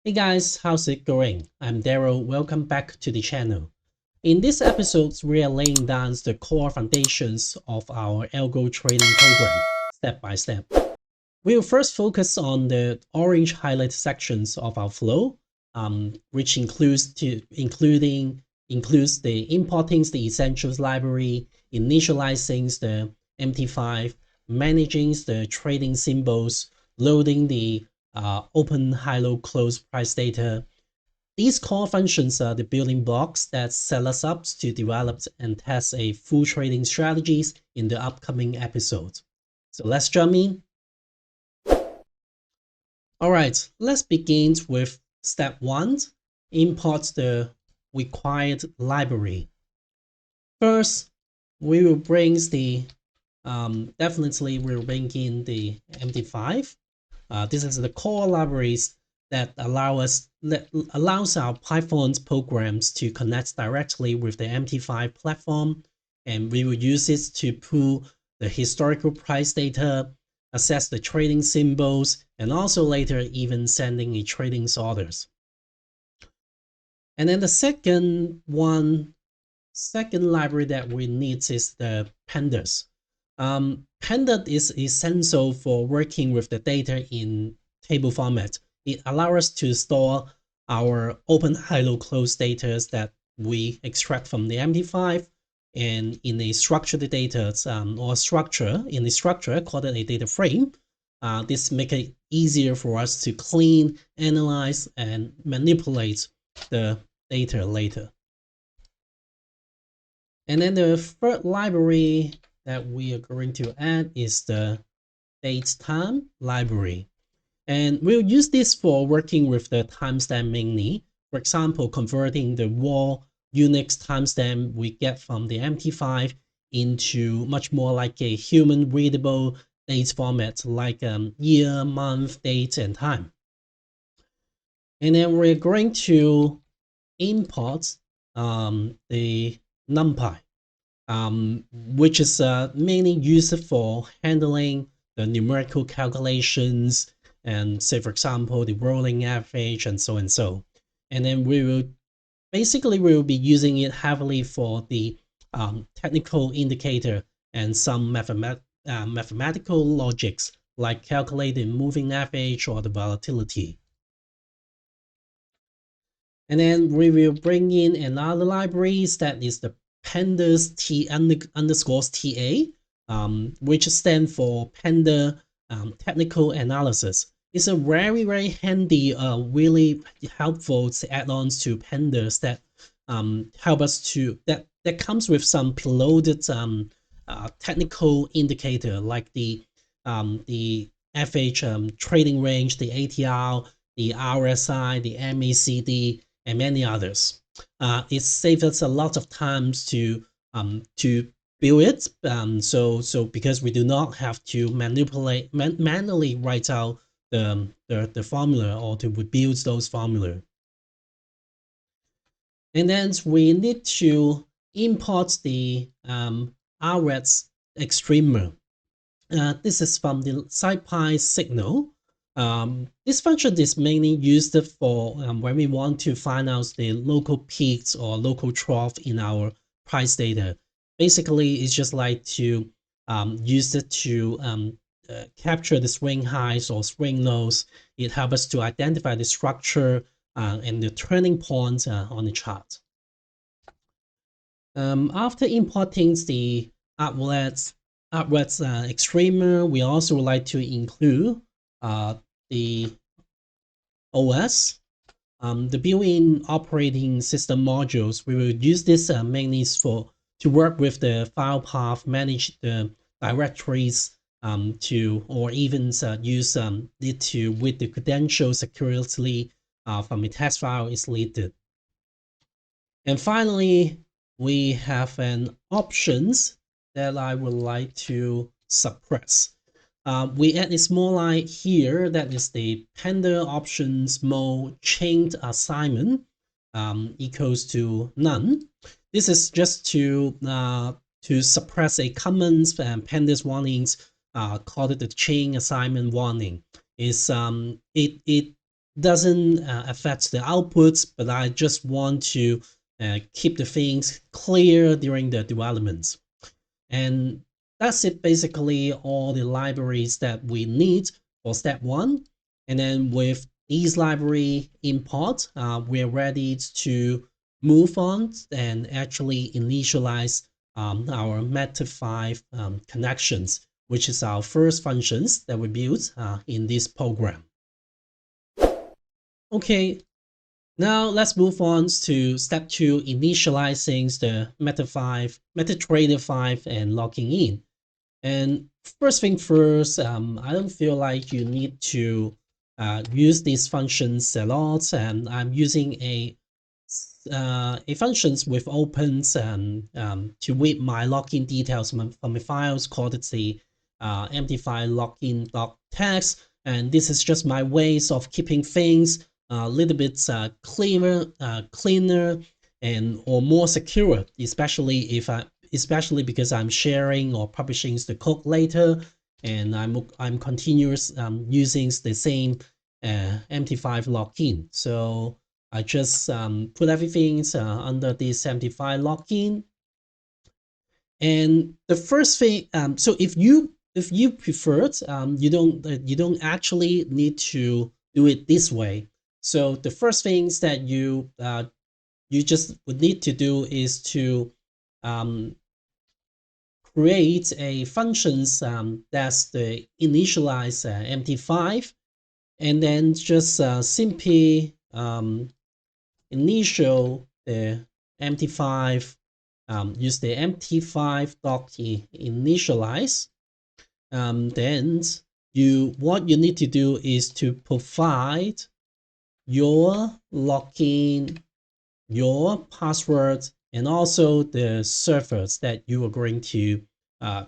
Hey guys, how's it going? I'm Daryl, welcome back to the channel. In this episode, we are laying down the core foundations of our algo trading program, step by step. We'll first focus on the orange highlight sections of our flow, which includes the importing the essentials library, initializing the MT5, managing the trading symbols, loading the open, high, low, close price data. These core functions are the building blocks that set us up to develop and test a full trading strategies in the upcoming episodes. So let's jump in. All right, let's begin with step 1, import the required library. First, we will bring the definitely we'll bring in the MT5. This is the core libraries that allows our Python programs to connect directly with the MT5 platform, and we will use it to pull the historical price data, assess the trading symbols, and also later even sending a trading orders. And then the second library that we need is the pandas. Panda is essential for working with the data in table format. It allows us to store our open, high, low, close data that we extract from the MT5 and in a structured data or structure, in the structure called a data frame. This makes it easier for us to clean, analyze, and manipulate the data later. And then the third library that we are going to add is the datetime library. And we'll use this for working with the timestamp mainly. For example, converting the raw Unix timestamp we get from the MT5 into much more like a human readable date format like year, month, date, and time. And then we're going to import the NumPy, which is mainly used for handling the numerical calculations and say, for example, the rolling average and so and so. And then we will be using it heavily for the technical indicator and some mathematical logics like calculating moving average or the volatility. And then we will bring in another library that is the pandas underscores TA, which stands for Panda Technical Analysis. It's a very, very handy, really helpful add-ons to pandas that help us to, that comes with some preloaded technical indicator like the FH trading range, the ATR, the RSI, the MACD, and many others. It saves us a lot of time to build it. So because we do not have to manually write out the formula or to rebuild those formula. And then we need to import the RS extremer. This is from the SciPy signal. This function is mainly used for when we want to find out the local peaks or local trough in our price data. Basically, it's just like to use it to capture the swing highs or swing lows. It helps us to identify the structure and the turning points on the chart. After importing the upwards extremer, we also would like to include the OS, the built-in operating system modules. We will use this mainly to work with the file path, manage the directories, or even use it to with the credentials securely from a test file is needed. And finally, we have an options that I would like to suppress. We add a small line here that is the panda options mode chained assignment equals to none. This is just to suppress a common pandas warnings called the chain assignment warning. It doesn't affect the outputs, but I just want to keep the things clear during the development. And that's it, basically all the libraries that we need for step 1. And then with these library import, we're ready to move on and actually initialize our MetaTrader 5 connections, which is our first functions that we built in this program. Okay, now let's move on to step 2, initializing the MetaTrader 5 and logging in. And first thing first, I don't feel like you need to use these functions a lot, and I'm using a functions with opens to read my login details from my files called the MT5 login.txt, and this is just my ways of keeping things a little bit cleaner and or more secure, especially because I'm sharing or publishing the code later, and I'm continuous using the same MT5 login. So I just put everything under this MT5 login. And the first thing, so if you prefer, you don't actually need to do it this way. So the first things that you just would need to do is to create a functions that's the initialize MT5, and then just simply initial the MT5, use the MT5.initialize. Then what you need to do is to provide your login, your password, and also the servers that you are going to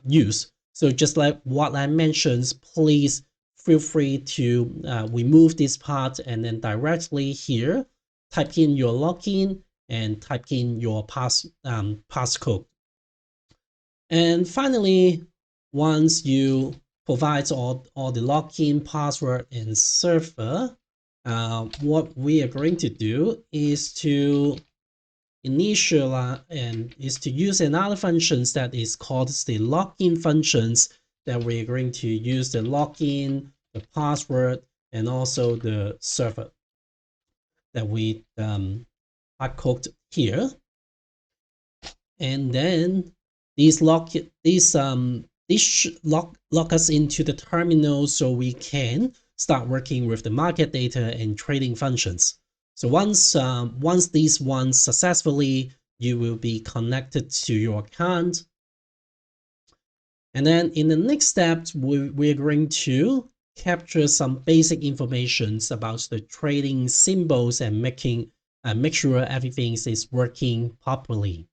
use. So just like what I mentioned, please feel free to remove this part and then directly here type in your login and type in your passcode. And finally, once you provide all the login, password, and server, what we are going to do is to initialize and is to use another functions that is called the login functions, that we're going to use the login, the password, and also the server that we hard coded here. And then these lock us into the terminal so we can start working with the market data and trading functions. So once these ones successfully, you will be connected to your account. And then in the next step, we're going to capture some basic information about the trading symbols and make sure everything is working properly.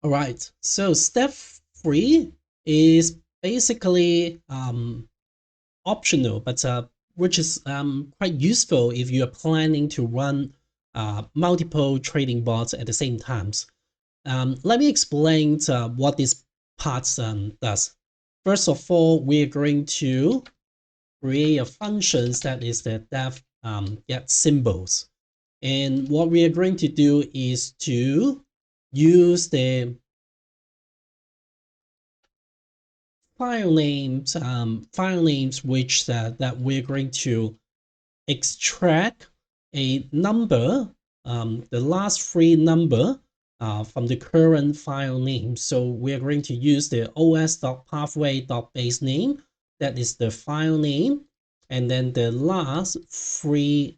All right, so step 3 is basically optional, but which is quite useful if you are planning to run multiple trading bots at the same time. Let me explain what this part does. First of all, we're going to create a function that is the def get symbols. And what we are going to do is to use the file names which that we're going to extract a number, the last 3 number from the current file name. So we're going to use the os.pathway.base name, that is the file name, and then the last 3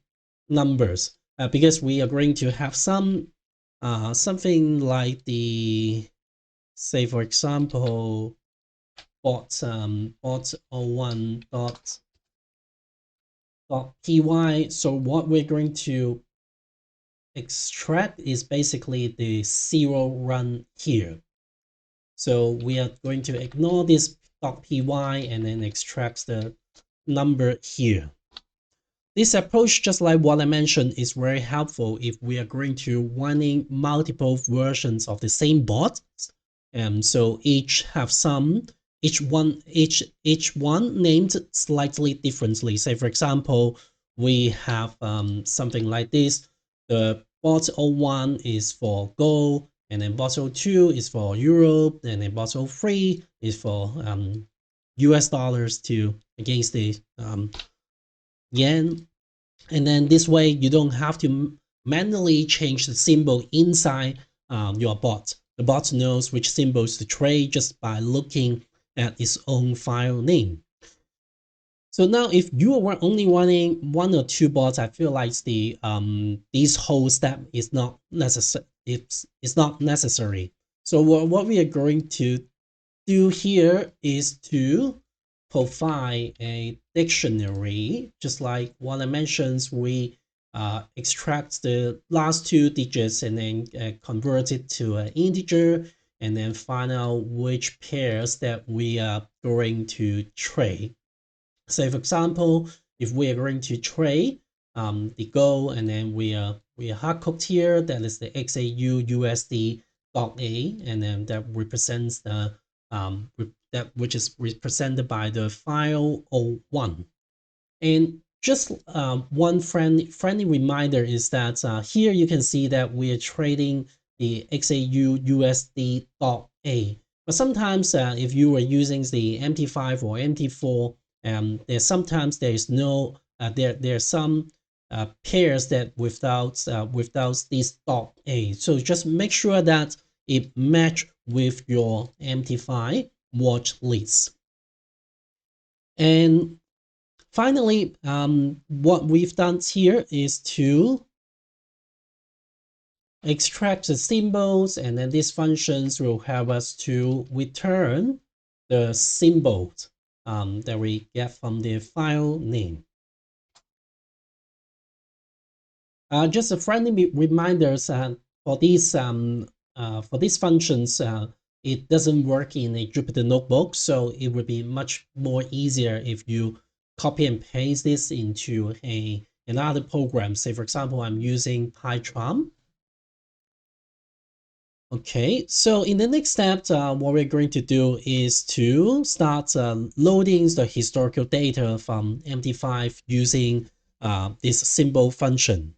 numbers, because we are going to have some something like the, say for example, bot01.py. So what we're going to extract is basically the 0 run here. So we are going to ignore this .py and then extract the number here. This approach, just like what I mentioned, is very helpful if we are going to running multiple versions of the same bot. So each each one named slightly differently. Say for example, we have something like this. The bot 01 is for gold, and then bot 02 is for Europe, and then bot 03 is for US dollars to against the yen. And then this way you don't have to manually change the symbol inside your bot. The bot knows which symbols to trade just by looking at its own file name. So now if you are only running one or two bots, I feel like the this whole step is not necessary. It's not necessary. So what we are going to do here is to provide a dictionary, just like what I mentioned. We extract the last two digits and then convert it to an integer, and then find out which pairs that we are going to trade. Say for example, if we are going to trade the gold, and then we are hard coded here, that is the XAU USD .A, and then that represents the that which is represented by the file 01. And just one friendly reminder is that here you can see that we are trading the XAU USD .A. But sometimes if you are using the MT5 or MT4, sometimes there is no there are some pairs that without this .A. So just make sure that it match with your MT5 watch list. And finally, what we've done here is to extract the symbols, and then these functions will help us to return the symbols that we get from the file name. Just a friendly reminders for these functions, it doesn't work in a Jupyter notebook, so it would be much more easier if you copy and paste this into another program. Say for example, I'm using Python. Okay, so in the next step, what we're going to do is to start loading the historical data from MT5 using this symbol function.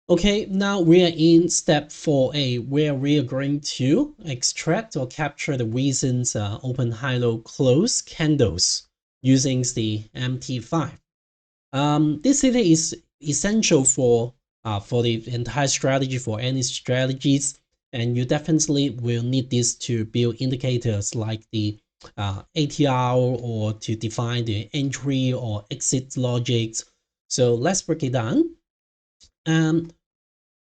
Okay, now we are in step 4a, where we are going to extract or capture the recent open, high, low, close candles using the MT5. This data is essential for the entire strategy, for any strategies, and you definitely will need this to build indicators like the ATR, or to define the entry or exit logics. So let's break it down.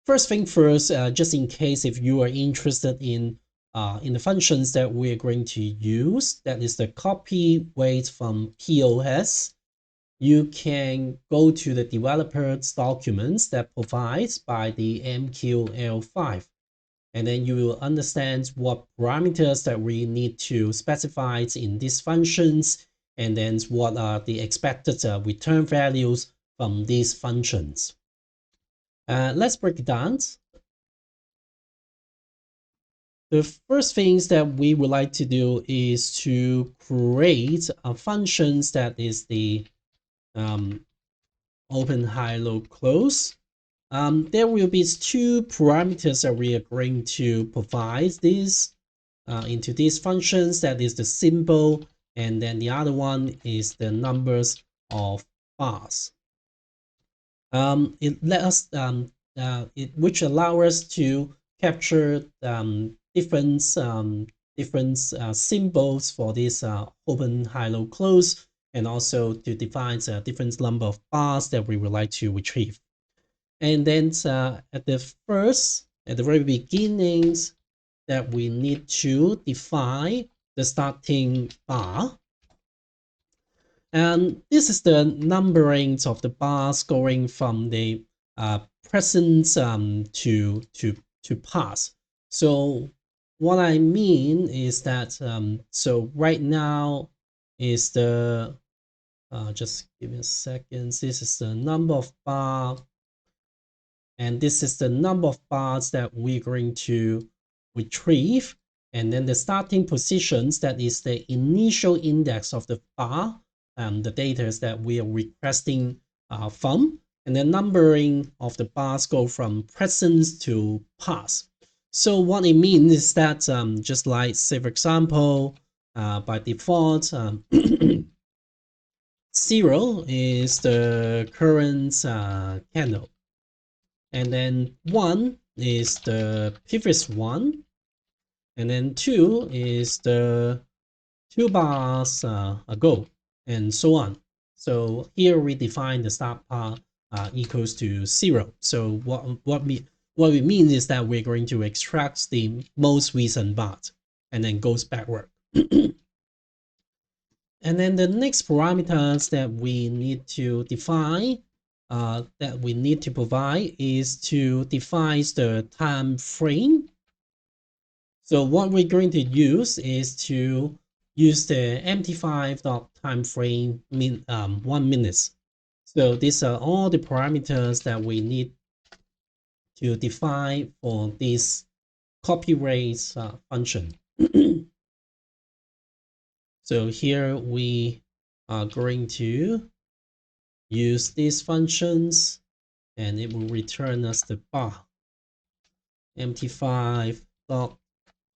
First thing first, just in case if you are interested in the functions that we're going to use, that is the copy weight from POS. You can go to the developer's documents that provides by the MQL5, and then you will understand what parameters that we need to specify in these functions, and then what are the expected return values from these functions. Let's break it down. The first things that we would like to do is to create a functions that is the open, high, low, close. There will be two parameters that we are going to provide this into these functions. That is the symbol, and then the other one is the numbers of bars. Which allow us to capture different symbols for this open, high, low, close, and also to define a different number of bars that we would like to retrieve. And then at the very beginnings, that we need to define the starting bar. And this is the numbering of the bars going from the present to past. So what I mean is that so right now is the just give me a second. This is the number of bar, and this is the number of bars that we're going to retrieve. And then the starting positions, that is the initial index of the bar, the data that we are requesting from. And then numbering of the bars go from present to past. So what it means is that just like, say for example, by default, 0 is the current candle, and then 1 is the previous one, and then 2 is the 2 bars ago, and so on. So here we define the start bar equals to 0. So what we mean is that we're going to extract the most recent bar and then goes backward. And then the next parameters that we need to define, that we need to provide, is to define the time frame. So what we're going to use is to use the MT5 time frame 1 minute. So these are all the parameters that we need to define for this copy rate function. So here we are going to use these functions, and it will return us the bar MT5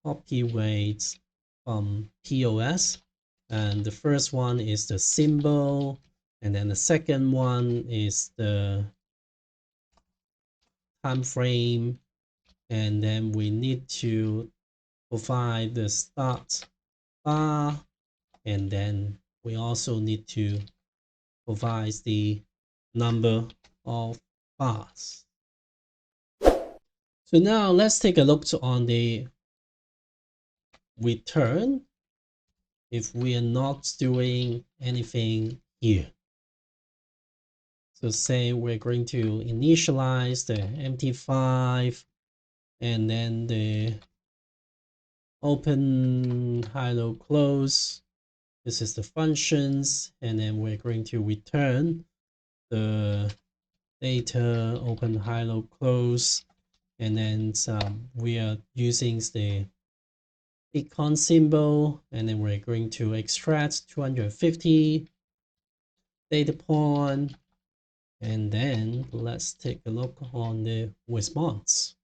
copy weights from POS. And the first one is the symbol, and then the second one is the time frame, and then we need to provide the start bar, and then we also need to provide the number of bars. So now let's take a look on the return if we are not doing anything here. So say we're going to initialize the MT5, and then the open, high, low, close. This is the functions, and then we're going to return the data, open, high, low, close, and then we are using the Bitcoin symbol, and then we're going to extract 250 data point, and then let's take a look on the response.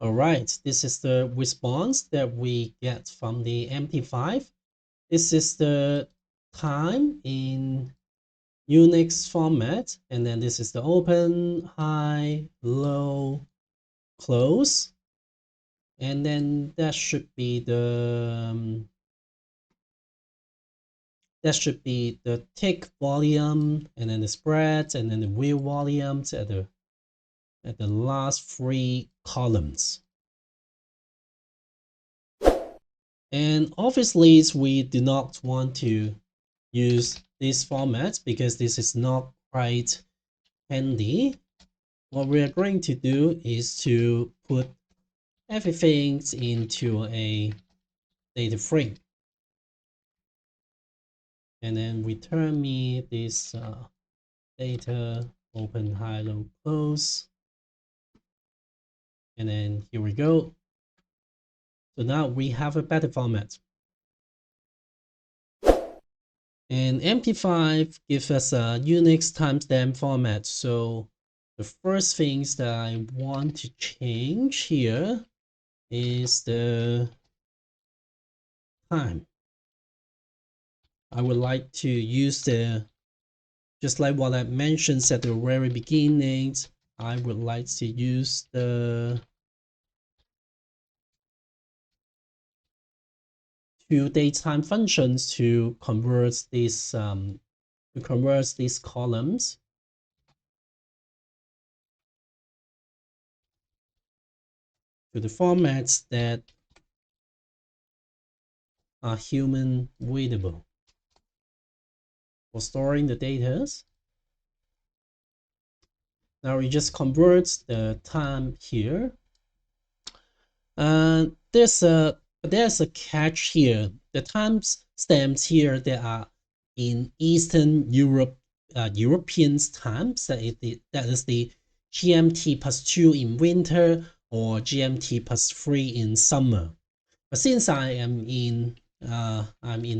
All right, this is the response that we get from the MT5. This is the time in Unix format, and then this is the open, high, low, close, and then that should be the tick volume, and then the spread, and then the real volumes at the last 3 columns. And obviously we do not want to use this format because this is not quite handy. What we are going to do is to put everything into a data frame, and then return me this data, open, high, low, close, and then here we go. So now we have a better format. And MT5 gives us a Unix timestamp format. So the first things that I want to change here is the time. I would like to use just like what I mentioned at the very beginning, I would like to use the 2 datetime functions to convert these columns to the formats that are human readable for storing the data. Now we just convert the time here. There's a catch here. The time stamps here that are in Eastern Europe, European times. That is the GMT +2 in winter or GMT +3 in summer. But since I'm in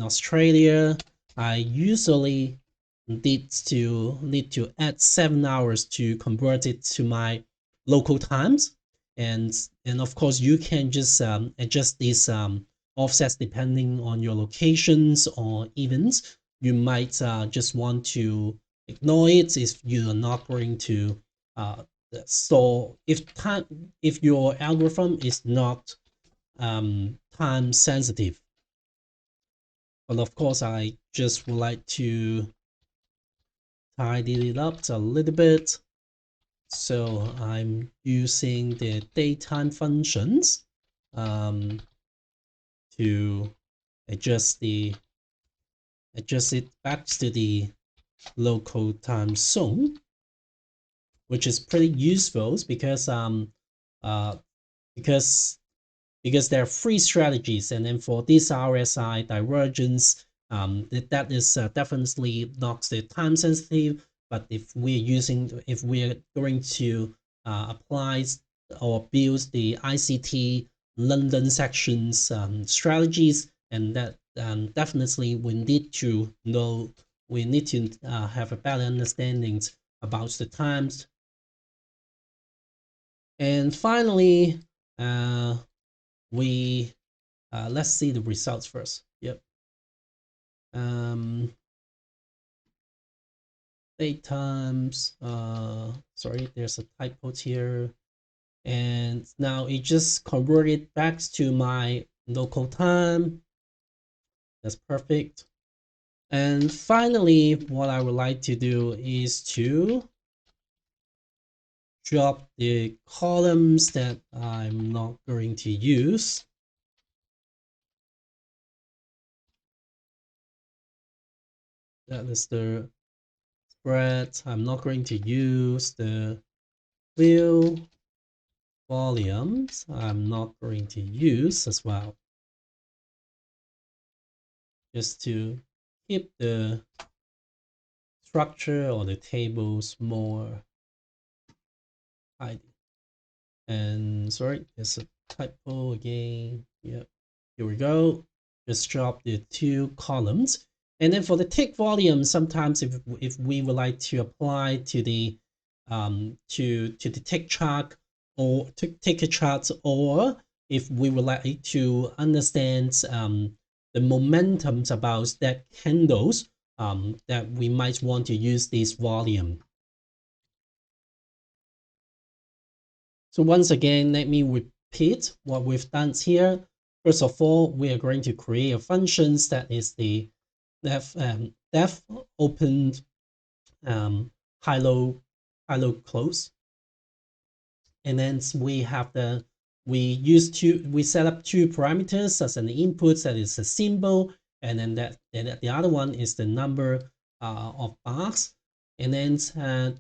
Australia, I usually need to add 7 hours to convert it to my local times, and of course you can just adjust these offsets depending on your locations or events. You might just want to ignore it if you are not going to so if your algorithm is not time sensitive. But of course I just would like to tidy it up a little bit. So I'm using the datetime functions to adjust it back to the local time zone, which is pretty useful because because there are three strategies, and then for this RSI divergence, that is definitely not the time sensitive. But if we're going to apply or build the ICT London sections strategies, and that definitely we need to have a better understanding about the times. And finally, we let's see the results first. Yep. Date times. Sorry, there's a typo here. And now it just converted back to my local time. That's perfect. And finally, what I would like to do is to drop the columns that I'm not going to use. That is the spread. I'm not going to use the wheel volumes. I'm not going to use as well. Just to keep the structure or the tables more tidy. And sorry, there's a typo again. Yep, here we go. Just drop the two columns. And then for the tick volume, sometimes if we would like to apply to the tick chart or ticket charts, or if we would like to understand the momentums about that candles, that we might want to use this volume. So once again, let me repeat what we've done here. First of all, we are going to create a function that is the def opened high-low close, and then we set up two parameters as an input, that is a symbol, and then the other one is the number of bars. And then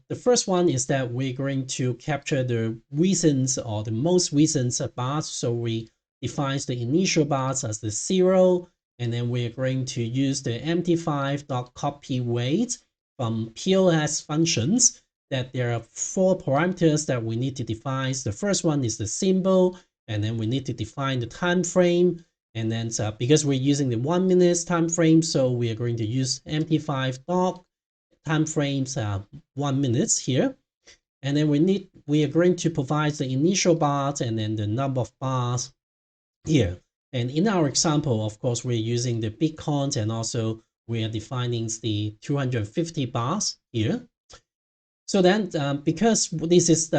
the first one is that we're going to capture the recent or the most recent bars. So we define the initial bars as the 0, and then we're going to use the MT5.copy weight from POS functions. That there are 4 parameters that we need to define. The first one is the symbol, and then we need to define the time frame. And then because we're using the 1 minute time frame, so we are going to use MT5 time frames 1 minute here. And then we are going to provide the initial bars and then the number of bars here. And in our example, of course, we're using the Bitcoin, and also we are defining the 250 bars here. So then, because this is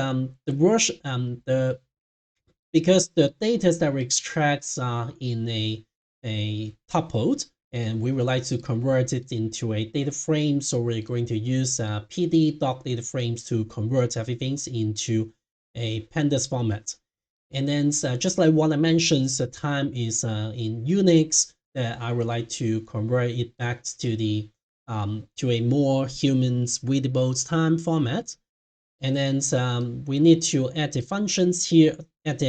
because the data that we extract are in a tupled, and we would like to convert it into a data frame, so we're going to use PD doc data frames to convert everything into a pandas format. And then just like what I mentioned, the time is in Unix. That I would like to convert it back to the to a more humans readable time format. And then we need to add the functions here, add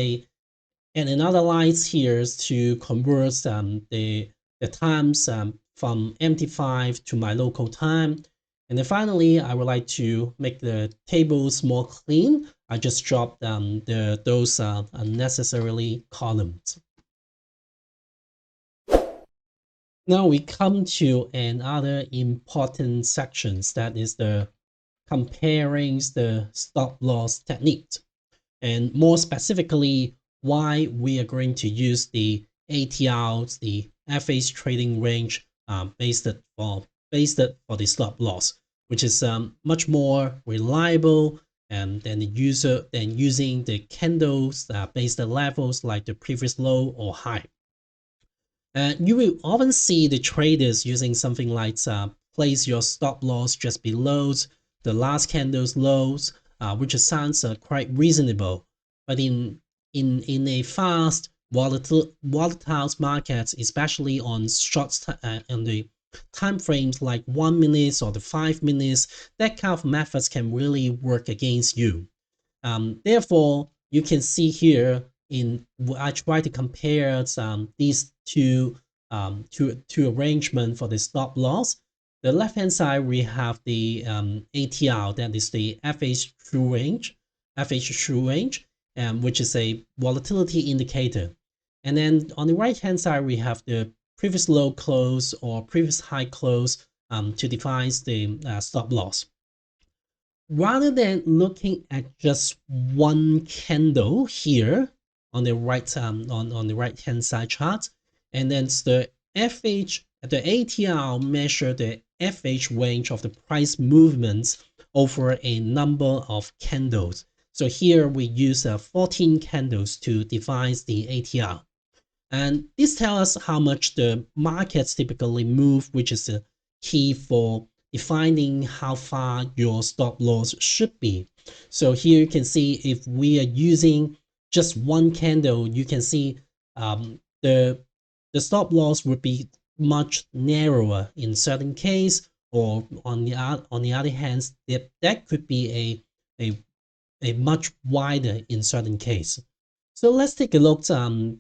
another line here to convert the the times from MT5 to my local time. And then finally, I would like to make the tables more clean. I just dropped those unnecessarily columns. Now we come to another important sections, that is the comparing the stop loss technique. And more specifically, why we are going to use the ATR, the FH trading range based for the stop loss, which is much more reliable than using the candles based levels like the previous low or high. You will often see the traders using something like place your stop loss just below the last candle's lows, which sounds quite reasonable. But in a fast volatile market, especially on on the time frames like 1 minute or the 5 minutes, that kind of methods can really work against you. Therefore, you can see here I try to compare these two arrangements for the stop loss. The left hand side we have the ATR, that is the FH true range, which is a volatility indicator. And then on the right hand side we have the previous low close or previous high close to define the stop loss. Rather than looking at just one candle here on the right on the right hand side chart, and then the ATR measure the FH range of the price movements over a number of candles. So here we use 14 candles to define the ATR. And this tells us how much the markets typically move, which is a key for defining how far your stop loss should be. So here you can see if we are using just one candle, you can see the stop loss would be much narrower in certain case, or on the other hand, that could be a much wider in certain case. So let's take a look to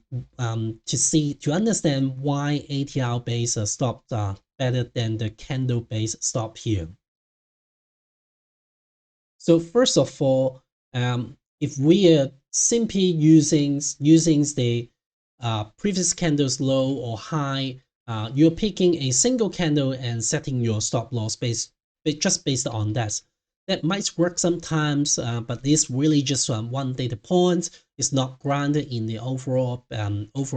understand why ATR-based stops are better than the candle-based stop here. So first of all, if we are simply using the previous candle's low or high, you're picking a single candle and setting your stop loss just based on that. That might work sometimes, but it's really just one data point. It's not grounded in the overall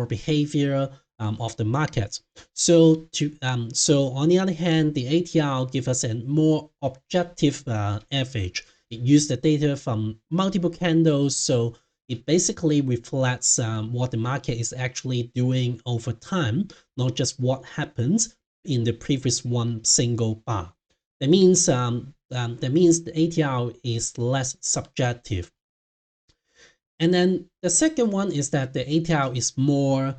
behavior of the market. So on the other hand, the ATR gives us a more objective average. It uses the data from multiple candles, so it basically reflects what the market is actually doing over time, not just what happens in the previous one single bar. That means the ATR is less subjective. And then the second one is that the ATR is more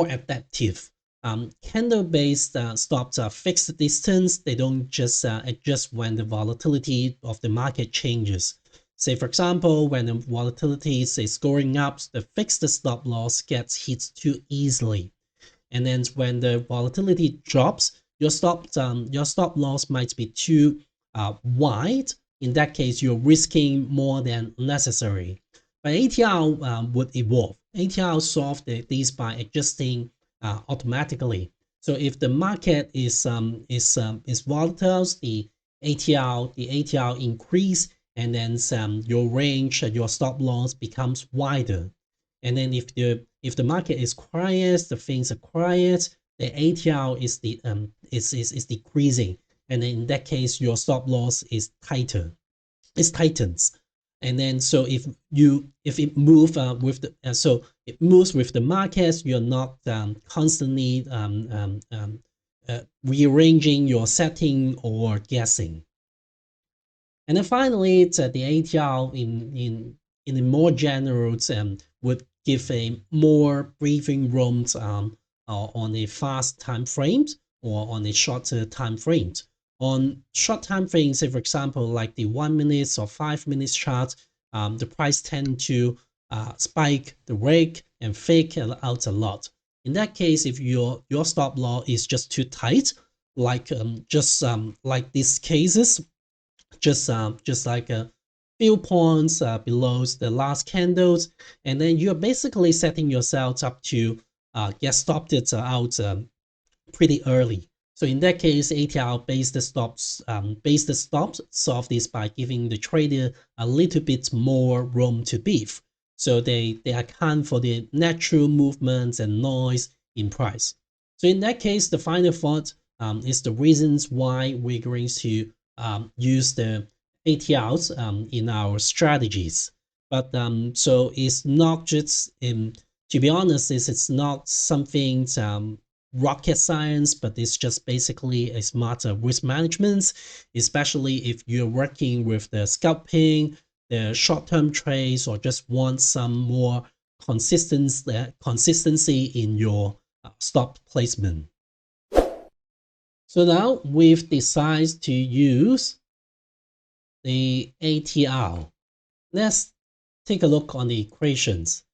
adaptive. Candle-based stops are fixed distance. They don't just adjust when the volatility of the market changes. Say, for example, when the volatility is going up, the fixed stop loss gets hit too easily. And then when the volatility drops, your stop loss might be too wide. In that case, you're risking more than necessary. But ATR would evolve. ATR solves these by adjusting automatically. So if the market is volatile, the ATR increase, and then your range, your stop loss becomes wider. And then if the market is quiet, the things are quiet, the ATR is decreasing, and then in that case your stop loss is tightens. And then so if it moves with the market, you're not constantly rearranging your setting or guessing. And then finally, the ATR in a more general would give a more breathing room on a fast time frames or on a shorter time frames. On short time frames, say for example, like the 1 minute or 5 minutes chart, the price tend to spike the wick and fake out a lot. In that case, if your stop loss is just too tight, like like these cases, just like a few points below the last candles, and then you're basically setting yourself up to get stopped it out pretty early. So in that case, ATR-based stops solve this by giving the trader a little bit more room to beef. So they account for the natural movements and noise in price. So in that case, the final thought is the reasons why we're going to use the ATRs in our strategies. But so it's not just to be honest, it's not something rocket science, but it's just basically a smarter risk management, especially if you're working with the scalping, the short-term trades, or just want some more consistency in your stop placement. So now we've decided to use the ATR. Let's take a look on the equations.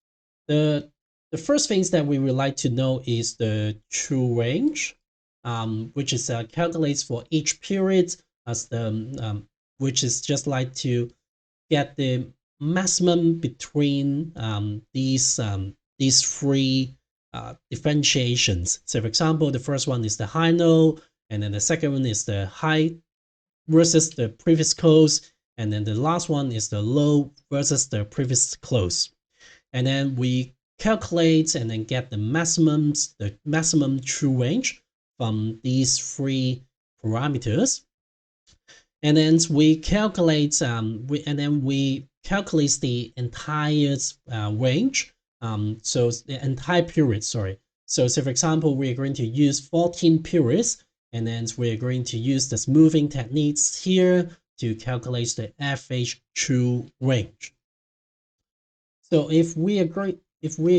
The first things that we would like to know is the true range, which is calculates for each period as the which is just like to get the maximum between these three differentiations. So for example, the first one is the high low, and then the second one is the high versus the previous close, and then the last one is the low versus the previous close. And then we calculate and then get the maximum true range from these three parameters. And then we calculate the entire range. So the entire period, sorry. So for example, we're going to use 14 periods, and then we're going to use the smoothing techniques here to calculate the average true range. So if we're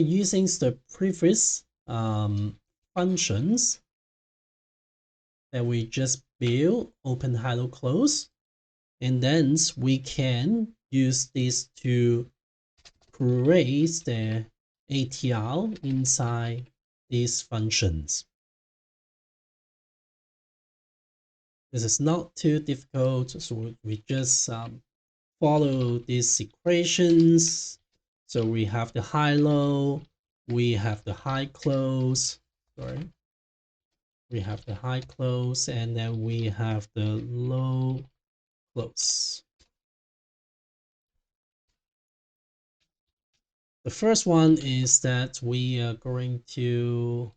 using the previous functions that we just built, open, high, low, close, and then we can use this to create the ATR inside these functions. This is not too difficult, so we just follow these equations. So we have the high low, we have the high close, sorry. We have the high close, and then we have the low close. The first one is that we are going to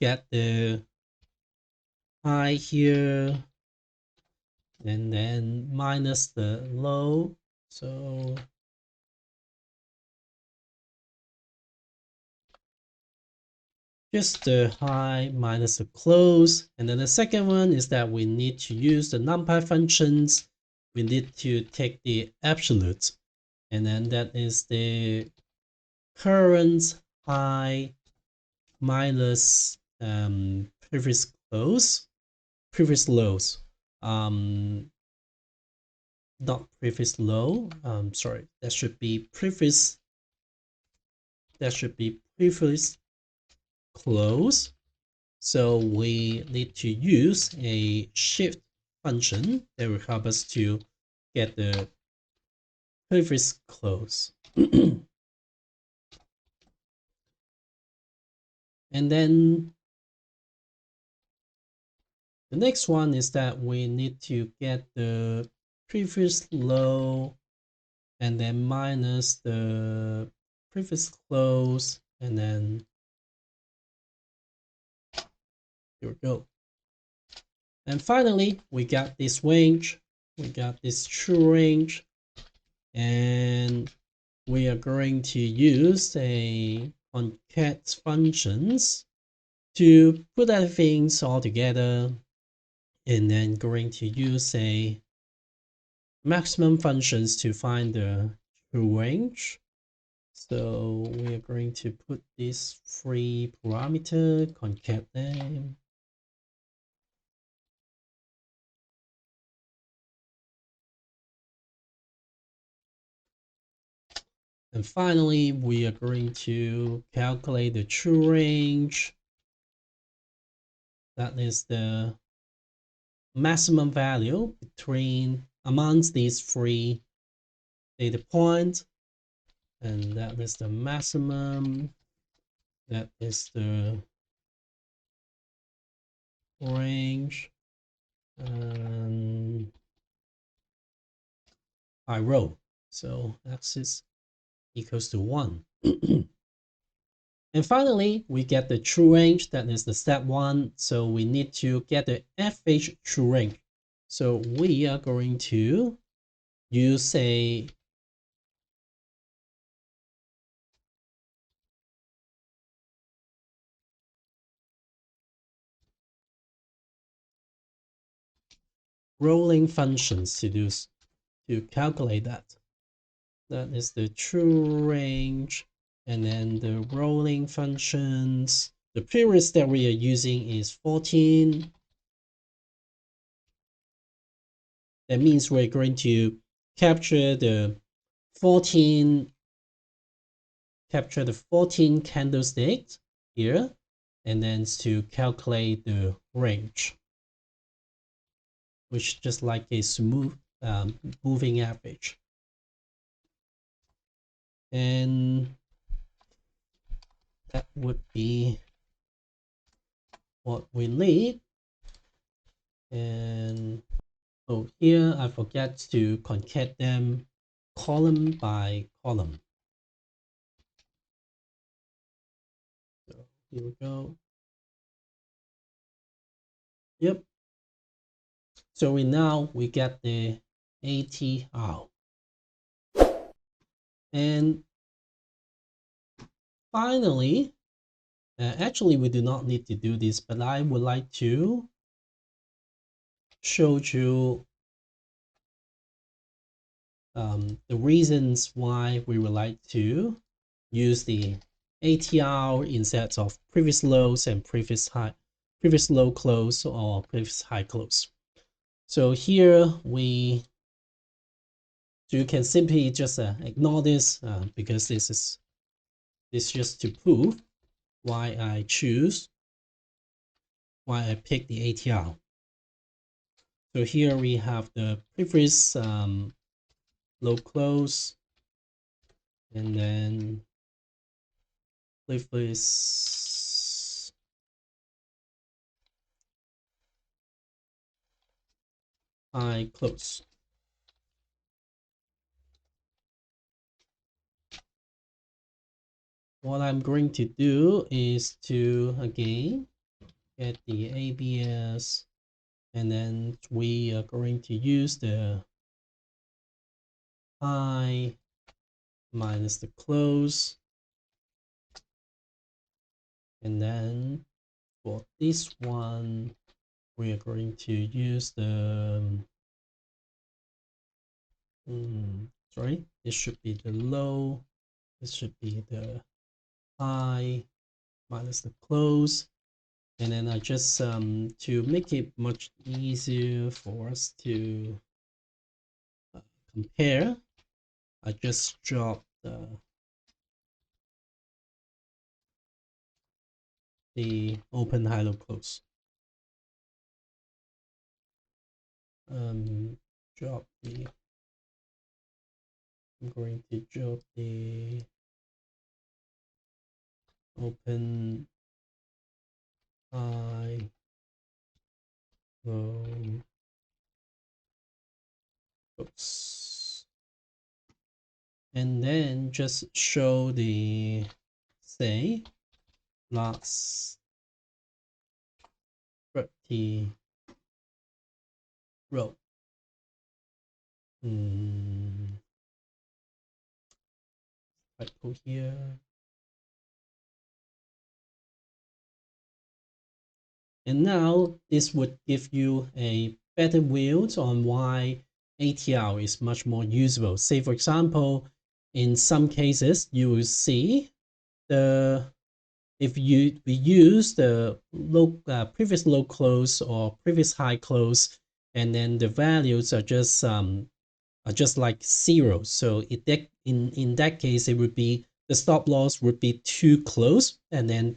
get the high here, and then minus the low. So just the high minus the close. And then the second one is that we need to use the numpy functions. We need to take the absolute, and then that is the current high minus previous lows, not previous low. Sorry, that should be previous close. So we need to use a shift function that will help us to get the previous close. And then the next one is that we need to get the previous low and then minus the previous close, and then here we go. And finally, we got this range, we got this true range, and we are going to use a concat functions to put everything all together, and then going to use a maximum functions to find the true range. So we are going to put this three parameter, concat them. And finally, we are going to calculate the true range. That is the maximum value between amongst these three data points. And that is the maximum. That is the range. And by row. So x is equals to 1. And finally, we get the true range. That is the step 1. So we need to get the FH true range. So we are going to use a rolling functions to calculate that. That is the true range. And then the rolling functions. The period that we are using is 14. That means we're going to capture the 14 candlesticks here, and then to calculate the range, which is just like a smooth moving average. And that would be what we need. And oh, here I forget to concat them column by column. So here we go. Yep. So we get the ATR. And finally, actually we do not need to do this, but I would like to show you the reasons why we would like to use the ATR instead of previous lows and previous low close or previous high close. So here you can simply just ignore this because this is just to prove why I pick the ATR. So here we have the previous low close, and then previous high close. What I'm going to do is to again get the ABS, and then we are going to use the high minus the close, and then for this one we are going to use the sorry, this should be the low, this should be the high minus the close. And then I just to make it much easier for us to compare, I just dropped the open high low close. Drop the I'm going to drop the open high low close, and then just show the say last 30 row. Typo here. And now this would give you a better view on why ATR is much more usable. Say for example, in some cases you will see if we use the previous low close or previous high close, and then the values are just just like 0. So in that case, it would be the stop loss would be too close, and then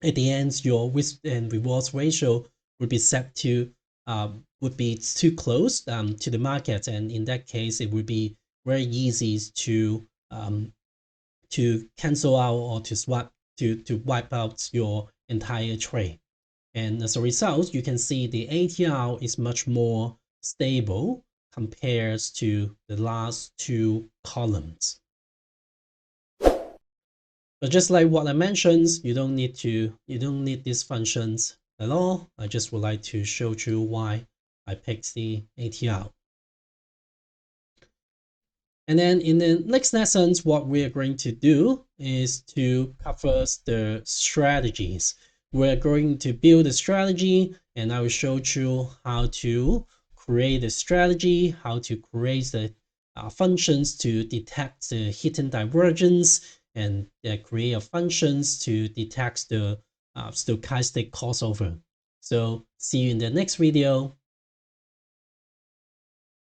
at the end, your risk and rewards ratio would be set to would be too close to the market, and in that case, it would be very easy to cancel out or to swap to wipe out your entire trade. And as a result, you can see the ATR is much more stable compared to the last two columns. But just like what I mentioned, you don't need these functions at all. I just would like to show you why I picked the ATR. And then in the next lessons, what we are going to do is to cover the strategies. We're going to build a strategy, and I will show you how to create a strategy, how to create the functions to detect the hidden divergence, and create functions to detect the stochastic crossover. So see you in the next video.